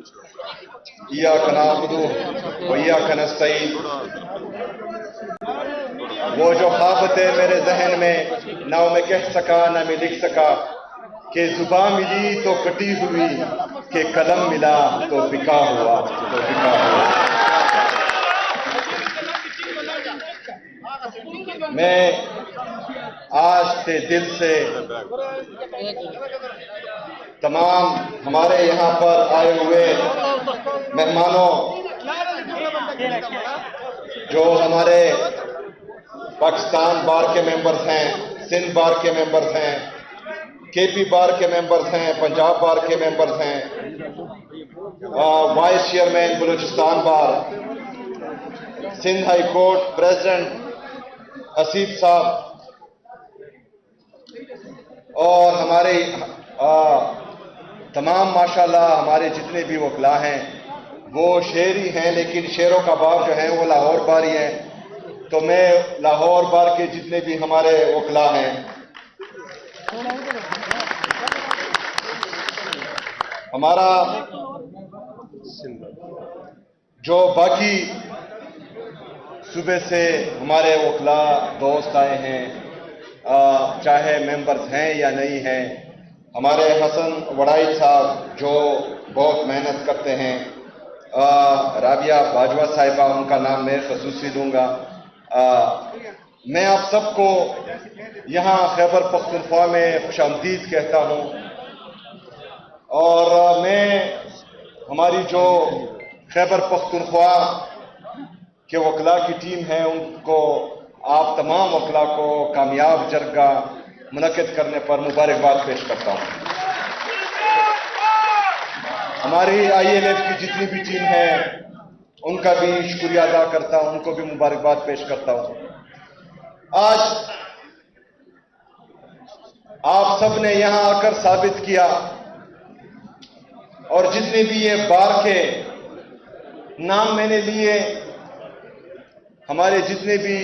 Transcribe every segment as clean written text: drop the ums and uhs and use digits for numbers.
इय्याक नअबुदु व इय्याक नस्तईन। वो जो ख्वाब थे मेरे जहन में, ना मैं कह सका ना मैं लिख सका, कि जुबान मिली तो कटी हुई, कि कलम मिला तो बिका हुआ, मैं आज से दिल से तमाम हमारे यहाँ पर आए हुए मेहमानों, जो हमारे पाकिस्तान बार के मेंबर्स हैं, सिंध बार के मेंबर्स हैं, केपी बार के मेंबर्स हैं, पंजाब बार के मेंबर्स हैं, vice chairman Balochistan bar, Sindh high court president Haseeb sahab, और हमारे तमाम माशाल्लाह हमारे जितने भी वकला हैं वो शेर ही हैं, लेकिन शेरों का बाप जो है वो लाहौर बार ही है। तो मैं लाहौर बार के जितने भी हमारे वकला हैं, हमारा जो बाकी सुबह से हमारे वकला दोस्त आए हैं, चाहे मेंबर्स हैं या नहीं हैं, हमारे हसन वड़ाई साहब जो बहुत मेहनत करते हैं, राबिया बाजवा साहिबा, उनका नाम मैं खसूसी दूंगा। मैं आप सबको यहाँ खैबर पख्तूनख्वा में खुशामदीद कहता हूँ, और मैं हमारी जो खैबर पख्तूनख्वा के वकला की टीम है उनको, आप तमाम वकला को कामयाब जरगा मुनक़िद करने पर मुबारकबाद पेश करता हूँ। हमारी INF की जितनी भी टीम है उनका भी शुक्रिया अदा करता हूँ, उनको भी मुबारकबाद पेश करता हूँ। आज आप सब ने यहाँ आकर साबित किया, और जितने भी ये बार के नाम मैंने लिए, हमारे जितने भी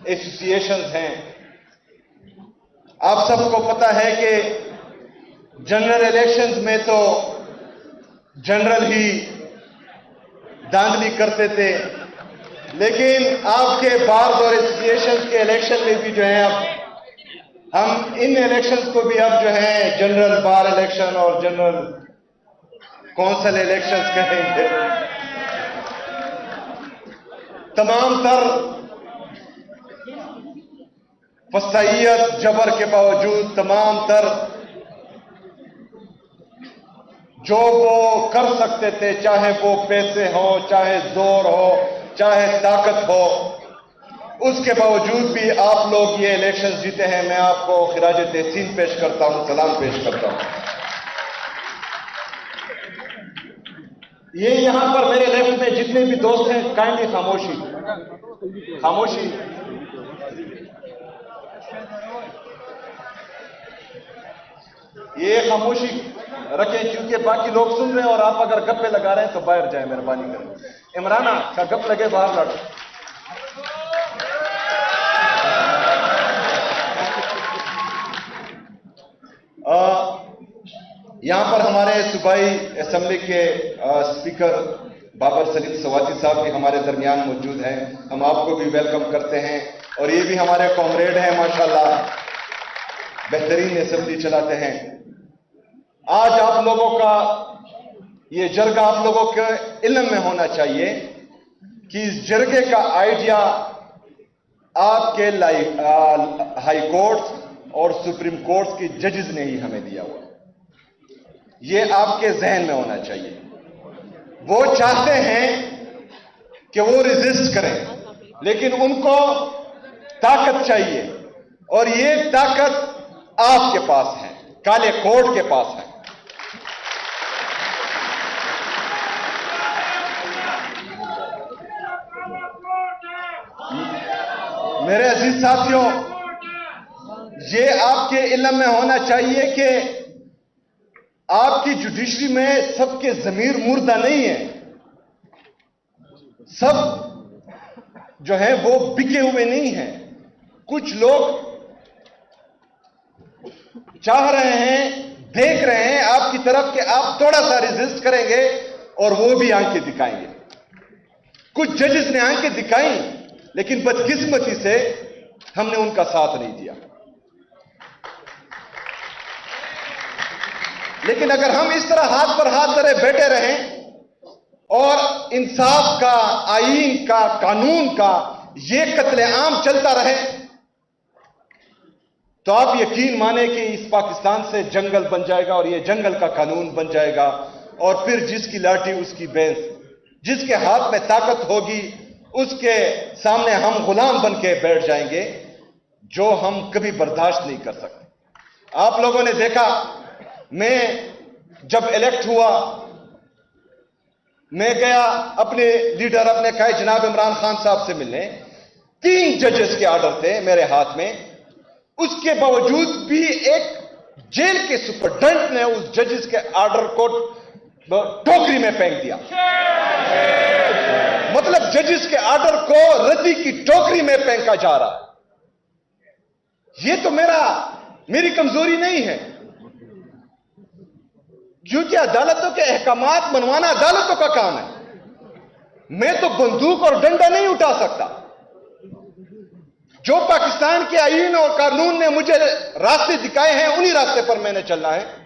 एसोसिएशंस हैं, आप सबको पता है कि जनरल इलेक्शंस में तो जनरल ही धांधली करते थे, लेकिन आपके बार्स और एसोसिएशंस के इलेक्शन में भी जो है, अब हम इन इलेक्शंस को भी अब जो है जनरल बार इलेक्शन और जनरल कौंसिल इलेक्शंस कहेंगे। तमाम तर फसाइयत जबर के बावजूद, तमाम तर जो वो कर सकते थे, चाहे वो पैसे हो, चाहे जोर हो, चाहे ताकत हो, उसके बावजूद भी आप लोग ये इलेक्शन जीते हैं। मैं आपको खिराज तहसीन पेश करता हूं, सलाम पेश करता हूं। ये यहां पर मेरे लेफ्ट में जितने भी दोस्त हैं, काइंडली खामोशी, खामोशी। ये खामोशी रखें, क्योंकि बाकी लोग सुन रहे हैं, और आप अगर गप्पे लगा रहे हैं तो बाहर जाए, मेहरबानी करें। इमराना का गप लगे, बाहर लड़ो। यहां पर हमारे सूबाई असेंबली के स्पीकर बाबर सलीम सवाती साहब भी हमारे दरमियान मौजूद हैं। हम आपको भी वेलकम करते हैं, और ये भी हमारे कॉमरेड हैं, माशाल्लाह बेहतरीन असेंबली चलाते हैं। आज आप लोगों का ये जरगा आप लोगों के इल्म में होना चाहिए कि इस जरगे का आइडिया आपके हाई कोर्ट्स और सुप्रीम कोर्ट्स के जजेस ने ही हमें दिया हुआ। ये आपके जहन में होना चाहिए। वो चाहते हैं कि वो रेजिस्ट करें, लेकिन उनको ताकत चाहिए, और ये ताकत आपके पास है, काले कोर्ट के पास है। मेरे अजीज साथियों, ये आपके इल्म में होना चाहिए कि आपकी जुडिशरी में सबके जमीर मुर्दा नहीं है। सब जो है वो बिके हुए नहीं हैं। कुछ लोग चाह रहे हैं, देख रहे हैं आपकी तरफ कि आप थोड़ा सा रेजिस्ट करेंगे और वो भी आंखें दिखाएंगे। कुछ जजेस ने आंखें दिखाई, लेकिन बदकिस्मती से हमने उनका साथ नहीं दिया। लेकिन अगर हम इस तरह हाथ पर हाथ धरे बैठे रहें और इंसाफ का, आईन का, कानून का ये कत्लेआम चलता रहे, तो आप यकीन माने कि इस पाकिस्तान से जंगल बन जाएगा और ये जंगल का कानून बन जाएगा। और फिर जिसकी लाठी उसकी भैंस, जिसके हाथ में ताकत होगी उसके सामने हम गुलाम बन के बैठ जाएंगे, जो हम कभी बर्दाश्त नहीं कर सकते। आप लोगों ने देखा, मैं जब इलेक्ट हुआ, मैं गया अपने लीडर, अपने कहे जनाब इमरान खान साहब से मिलने। 3 जजेस के ऑर्डर थे मेरे हाथ में, उसके बावजूद भी एक जेल के सुपरडेंट ने उस जजेस के ऑर्डर को टोकरी में फेंक दिया। मतलब जजेस के ऑर्डर को रद्दी की टोकरी में फेंका जा रहा है। यह तो मेरी कमजोरी नहीं है, क्योंकि अदालतों के अहकामात मनवाना अदालतों का काम है। मैं तो बंदूक और डंडा नहीं उठा सकता। जो पाकिस्तान के आईन और कानून ने मुझे रास्ते दिखाए हैं, उन्हीं रास्ते पर मैंने चलना है।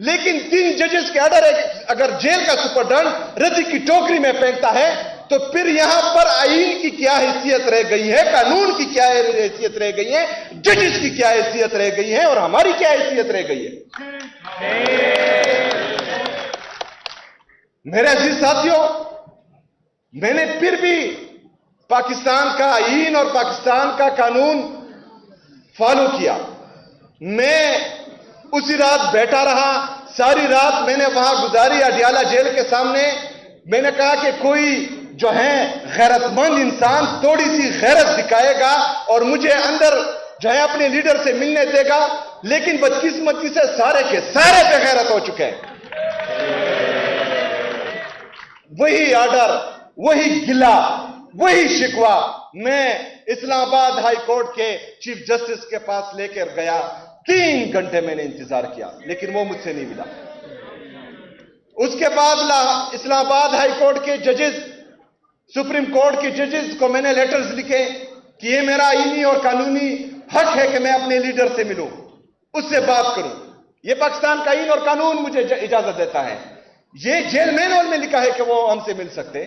लेकिन 3 जजेस के ऑर्डर अगर जेल का सुपरडेंट रद्दी की टोकरी में फेंकता है, तो फिर यहां पर आईन की क्या हैसियत रह गई है, कानून की क्या हैसियत रह गई है, जजेस की क्या हैसियत रह गई है और हमारी क्या हैसियत रह गई है। मेरे अजीज साथियों, मैंने फिर भी पाकिस्तान का आईन और पाकिस्तान का कानून फॉलो किया। मैं उसी रात बैठा रहा, सारी रात मैंने वहां गुजारी अडियाला जेल के सामने। मैंने कहा कि कोई जो है गैरतमंद इंसान थोड़ी सी गैरत दिखाएगा और मुझे अंदर जो है अपने लीडर से मिलने देगा। लेकिन बदकिस्मती से सारे के सारे बेगैरत हो चुके हैं। वही ऑर्डर, वही गिला, वही शिकवा मैं इस्लामाबाद हाई कोर्ट के चीफ जस्टिस के पास लेकर गया। 3 घंटे मैंने इंतजार किया, लेकिन वो मुझसे नहीं मिला। उसके बाद इस्लामाबाद हाई कोर्ट के जजेस, सुप्रीम कोर्ट के जजेस को मैंने लेटर्स लिखे कि ये मेरा आईनी और कानूनी हक है कि मैं अपने लीडर से मिलूं, उससे बात करूं। ये पाकिस्तान का आईन और कानून मुझे इजाजत देता है। ये जेल मैनुअल में लिखा है कि वो हमसे मिल सकते।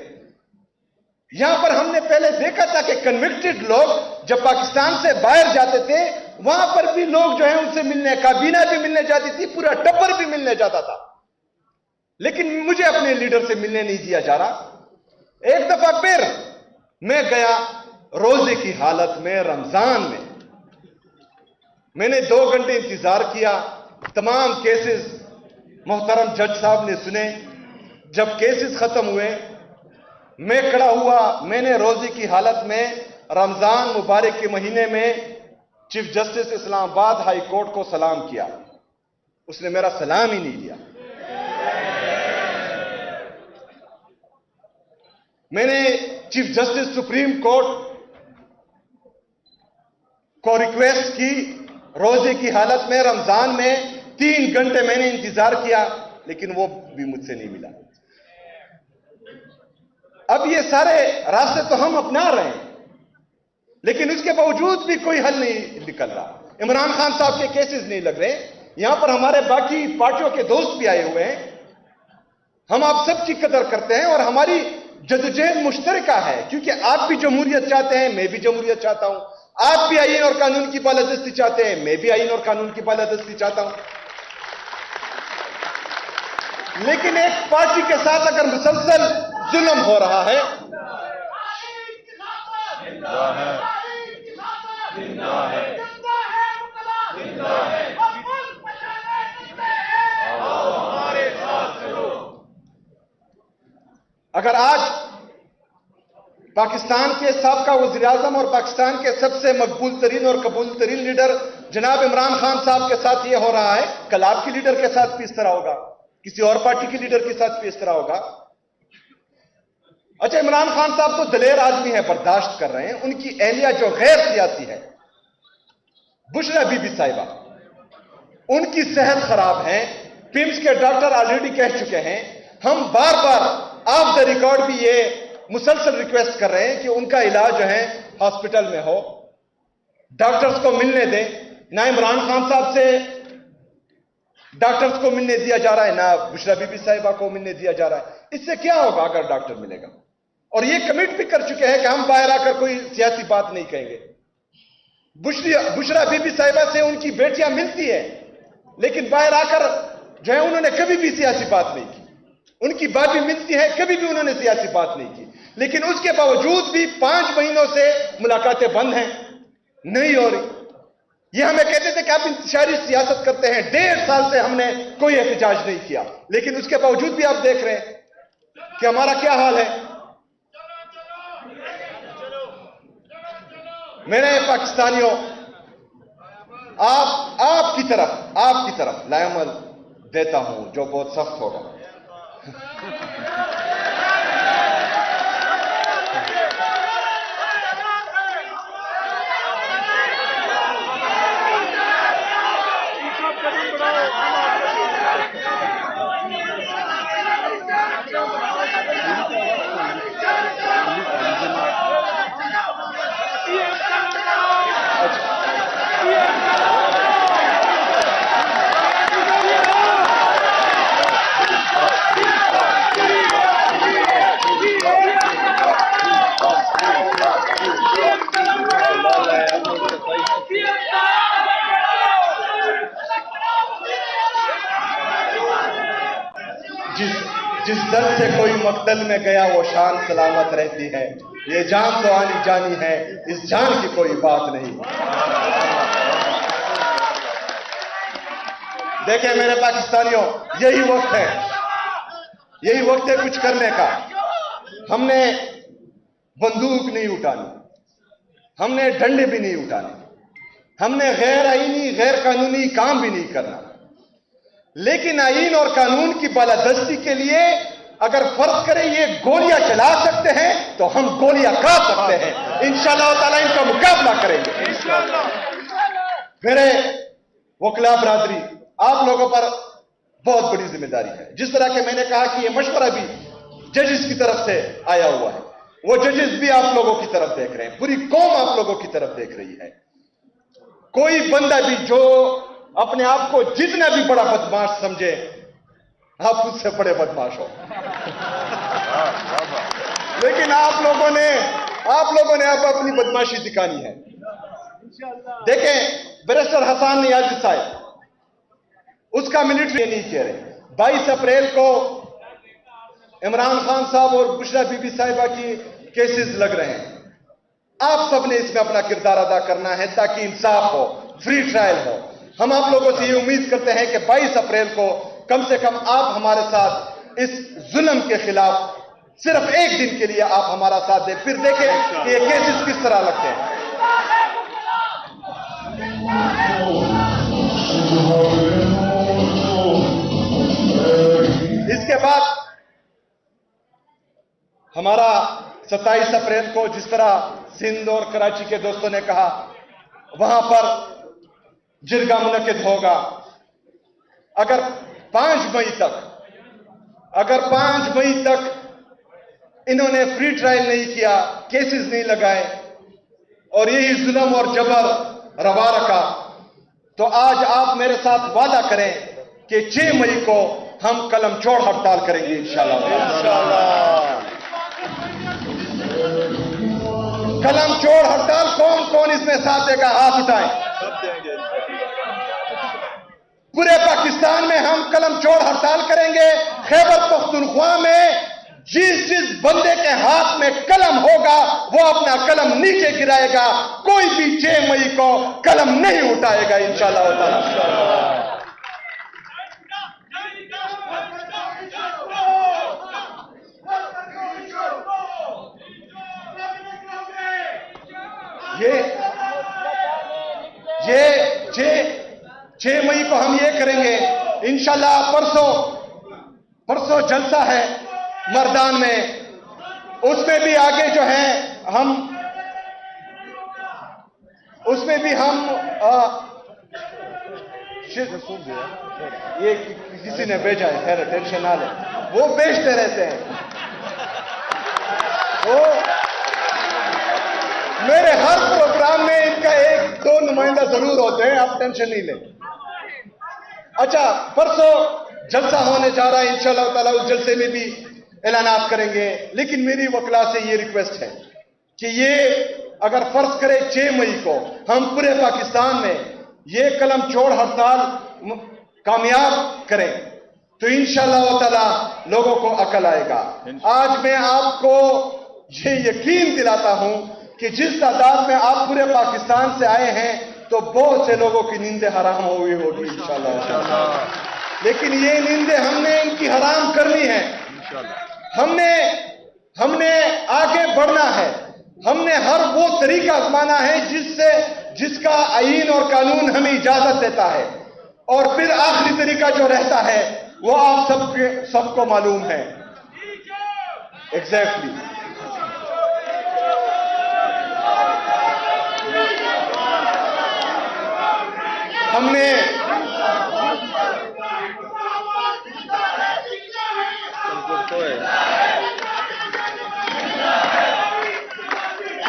यहां पर हमने पहले देखा था कि कन्विक्टेड लोग जब पाकिस्तान से बाहर जाते थे, वहां पर भी लोग जो है उनसे मिलने, काबीना भी मिलने जाती थी, पूरा टब्बर भी मिलने जाता था। लेकिन मुझे अपने लीडर से मिलने नहीं दिया जा रहा। एक दफा फिर मैं गया रोजे की हालत में, रमजान में। मैंने 2 घंटे इंतजार किया। तमाम केसेस मोहतरम जज साहब ने सुने। जब केसेस खत्म हुए, मैं खड़ा हुआ। मैंने रोजे की हालत में रमजान मुबारक के महीने में chief justice Islamabad high court को सलाम किया। उसने मेरा सलाम ही नहीं दिया। मैंने चीफ जस्टिस सुप्रीम कोर्ट को रिक्वेस्ट की, रोजे की हालत में रमजान में 3 घंटे मैंने इंतजार किया, लेकिन वो भी मुझसे नहीं मिला। अब ये सारे रास्ते तो हम अपना रहे हैं, लेकिन उसके बावजूद भी कोई हल नहीं निकल रहा। इमरान खान साहब के केसेस नहीं लग रहे। यहां पर हमारे बाकी पार्टियों के दोस्त भी आए हुए हैं। हम आप सबकी कदर करते हैं और हमारी जदोजहद मुश्तरका है, क्योंकि आप भी जमहूरियत चाहते हैं, मैं भी जमहूरियत चाहता हूं। आप भी आईन और कानून की बालादस्ती चाहते हैं, मैं भी आईन और कानून की बालादस्ती चाहता हूं। लेकिन एक पार्टी के साथ अगर मुसलसल जुल्म हो रहा है, अगर आज पाकिस्तान के साबका वज़ीर आज़म और पाकिस्तान के सबसे मकबूल तरीन और कबूल तरीन लीडर जनाब इमरान खान साहब के साथ यह हो रहा है, कल आपके लीडर के साथ भी इस तरह होगा, किसी और पार्टी के लीडर के साथ भी इस तरह होगा। अच्छा, इमरान खान साहब तो दलेर आदमी है, बर्दाश्त कर रहे हैं। उनकी एहलिया जो गैर सियासी है, बुशरा बीबी साहिबा, उनकी सेहत खराब है। पिम्स के डॉक्टर ऑलरेडी कह चुके हैं हम बार बार ऑफ द रिकॉर्ड भी ये मुसलसल रिक्वेस्ट कर रहे हैं कि उनका इलाज जो है हॉस्पिटल में हो, डॉक्टर्स को मिलने दें। ना इमरान खान साहब से डॉक्टर्स को मिलने दिया जा रहा है, ना बुशरा बीबी साहिबा को मिलने दिया जा रहा है। इससे क्या होगा अगर डॉक्टर मिलेगा? और ये कमिट भी कर चुके हैं कि हम बाहर आकर कोई सियासी बात नहीं कहेंगे। बुशरा बीबी साहिबा से उनकी बेटियां मिलती है, लेकिन बाहर आकर जो है उन्होंने कभी भी सियासी बात नहीं की। उनकी भाभी मिलती है, कभी भी उन्होंने सियासी बात नहीं की, लेकिन उसके बावजूद भी 5 महीनों से मुलाकातें बंद हैं, नहीं हो रही। ये हमें कहते थे कि आप इंतशारी सियासत करते हैं। 1.5 साल से हमने कोई एहतजाज नहीं किया, लेकिन उसके बावजूद भी आप देख रहे हैं कि हमारा क्या हाल है। मेरे पाकिस्तानियों, आपकी तरफ लायमल देता हूं जो बहुत सख्त होगा। जिस दर से कोई मकतल में गया वो शान सलामत रहती है। ये जान तो आनी जानी है, इस जान की कोई बात नहीं। देखें मेरे पाकिस्तानियों, यही वक्त है कुछ करने का। हमने बंदूक नहीं उठानी, हमने डंडे भी नहीं उठाने, हमने गैर आईनी गैर कानूनी काम भी नहीं करना। लेकिन आईन और कानून की बालादस्ती के लिए अगर फर्ज करें ये गोलियां चला सकते हैं तो हम गोलियां खा सकते हैं। इंशाअल्लाह ताला इनका मुकाबला करेंगे। मेरे वकला बरादरी, आप लोगों पर बहुत बड़ी जिम्मेदारी है। जिस तरह के मैंने कहा कि ये मशवरा भी जजेस की तरफ से आया हुआ है, वो जजेस भी आप लोगों की तरफ देख रहे हैं, पूरी कौम आप लोगों की तरफ देख रही है। कोई बंदा भी जो अपने आप को जितना भी बड़ा बदमाश समझे, आप उससे बड़े बदमाश हो। लेकिन आप लोगों ने अब अपनी बदमाशी दिखानी है। देखें बैरिस्टर हसन नियाजी साहब, उसका मिलिट्री नहीं कह रहे। 22 अप्रैल को इमरान खान साहब और बुशरा बीबी साहिबा की केसेस लग रहे हैं। आप सबने इसमें अपना किरदार अदा करना है ताकि इंसाफ हो, फ्री ट्रायल हो। हम आप लोगों से ये उम्मीद करते हैं कि 22 अप्रैल को कम से कम आप हमारे साथ इस जुल्म के खिलाफ सिर्फ एक दिन के लिए आप हमारा साथ दें, फिर देखें कि ये केसेस किस तरह लगते हैं। इसके बाद हमारा 27 अप्रैल को जिस तरह सिंध और कराची के दोस्तों ने कहा, वहां पर जिरगा मुनक्किद होगा। अगर 5 मई तक इन्होंने फ्री ट्रायल नहीं किया, केसेस नहीं लगाए और यही जुल्म और जबर रवा रखा, तो आज आप मेरे साथ वादा करें कि 6 मई को हम कलम छोड़ हड़ताल करेंगे इंशाअल्लाह। कलम छोड़ हड़ताल कौन कौन इसमें साथ देगा? हाथ उठाएं। पूरे पाकिस्तान में हम कलम छोड़ हड़ताल करेंगे। खैबर पख्तूनख्वा में जिस बंदे के हाथ में कलम होगा वो अपना कलम नीचे गिराएगा। कोई भी 6 मई को कलम नहीं उठाएगा इंशाअल्लाह ताला। ये 6 मई को हम ये करेंगे इंशाअल्लाह। परसों जलसा है मर्दान में, उसमें भी आगे जो है उसमें भी हम ये किसी ने भेजा है, खैर टेंशन ना ले, वो बेचते रहते हैं। वो मेरे हर प्रोग्राम में इनका 1-2 नुमाइंदा जरूर होते हैं, आप टेंशन नहीं लें। अच्छा, परसों जलसा होने जा रहा है, इंशाअल्लाह ताला उस जलसे में भी ऐलानात करेंगे। लेकिन मेरी वकला से ये रिक्वेस्ट है कि ये अगर फर्ज करे 6 मई को हम पूरे पाकिस्तान में ये कलम छोड़ हड़ताल कामयाब करें तो इंशाअल्लाह ताला लोगों को अकल आएगा। आज मैं आपको ये यकीन दिलाता हूं कि जिस तादाद में आप पूरे पाकिस्तान से आए हैं तो बहुत से लोगों की नींदें हराम हुई होगी इंशाअल्लाह। लेकिन ये नींदें हमने इनकी हराम करनी है। हमने आगे बढ़ना है। हमने हर वो तरीका आजमाना है जिसका आईन और कानून हमें इजाजत देता है। और फिर आखिरी तरीका जो रहता है वो आप सबको मालूम है। एग्जैक्टली हमने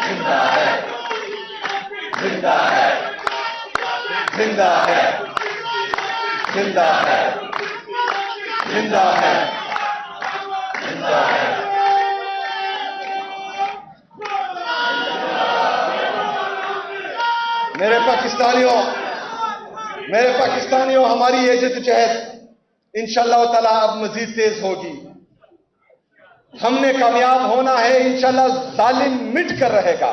जिंदा है, जिंदा है, जिंदा है, जिंदा है, जिंदा है। मेरे पाकिस्तानियों, हमारी ये जद्दोजहद इंशाअल्लाह ताला अब मजीद तेज होगी। हमने कामयाब होना है इंशाअल्लाह। जालिम मिट कर रहेगा,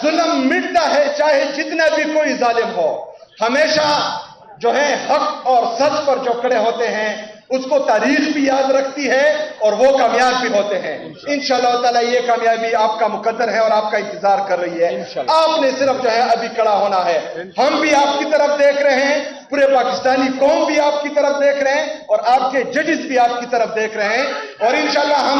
जुल्म मिटता है चाहे जितना भी कोई जालिम हो। हमेशा जो है हक और सच पर जो खड़े होते हैं उसको तारीख भी याद रखती है और वो कामयाब भी होते हैं। इंशाअल्लाह ताला ये कामयाबी आपका मुकद्दर है और आपका इंतजार कर रही है। आपने सिर्फ जो है अभी खड़ा होना है। हम भी आपकी तरफ देख रहे हैं, पूरे पाकिस्तानी कौम भी आपकी तरफ देख रहे हैं और आपके जजेस भी आपकी तरफ देख रहे हैं। और इंशाअल्लाह हम